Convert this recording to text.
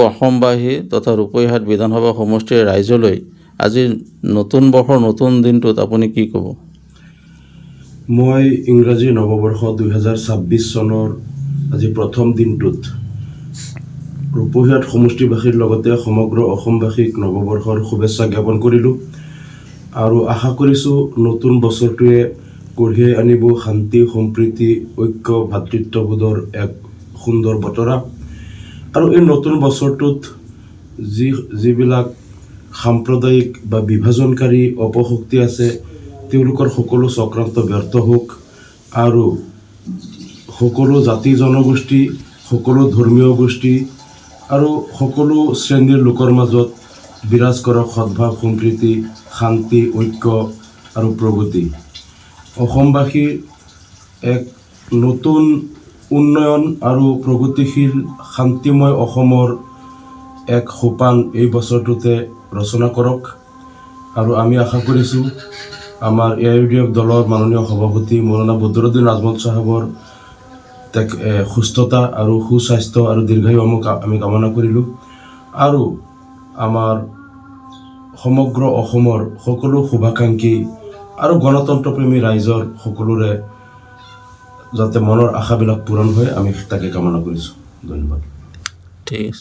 অসমবাসী তথা ৰূপৈহাট বিধানসভা সমষ্টিৰ ৰাইজলৈ আজি নতুন বৰ্ষৰ নতুন দিনটোত আপুনি কি ক'ব? মই ইংৰাজী নৱবৰ্ষ 2026 চনৰ আজি প্ৰথম দিনটোত ৰূপৈহাট সমষ্টিবাসীৰ লগতে সমগ্ৰ অসমবাসীক নৱবৰ্ষৰ শুভেচ্ছা জ্ঞাপন কৰিলোঁ আৰু আশা কৰিছোঁ নতুন বছৰটোৱে কঢ়িয়াই আনিব শান্তি, সম্প্ৰীতি, ঐক্য, ভাতৃত্ববোধৰ এক সুন্দৰ বতৰা। আৰু এই নতুন বছৰটোত যিবিলাক সাম্প্ৰদায়িক বা বিভাজনকাৰী অপশক্তি আছে তেওঁলোকৰ সকলো চক্ৰান্ত ব্যৰ্থ হওক আৰু সকলো জাতি জনগোষ্ঠী, সকলো ধৰ্মীয় গোষ্ঠী আৰু সকলো শ্ৰেণীৰ লোকৰ মাজত বিৰাজ কৰক সদ্ভাৱ, সম্প্ৰীতি, শান্তি, ঐক্য আৰু প্ৰগতি। অসমবাসীৰ এক নতুন উন্নয়ন আৰু প্ৰগতিশীল শান্তিময় অসমৰ এক সোপান এই বছৰটোতে ৰচনা কৰক। আৰু আমি আশা কৰিছোঁ আমাৰ AIUDF দলৰ মাননীয় সভাপতি মৌলানা বদৰুদ্দিন আজমল চাহাবৰ সুস্থতা আৰু সুস্বাস্থ্য আৰু দীৰ্ঘায়ু আমি কামনা কৰিলোঁ। আৰু আমাৰ সমগ্ৰ অসমৰ সকলো শুভাকাংক্ষী আৰু গণতন্ত্ৰপ্ৰেমী ৰাইজৰ সকলোৰে যাতে মনৰ আশাবিলাক পূৰণ হয় আমি তাকে কামনা কৰিছোঁ। ধন্যবাদ। ঠিক আছে।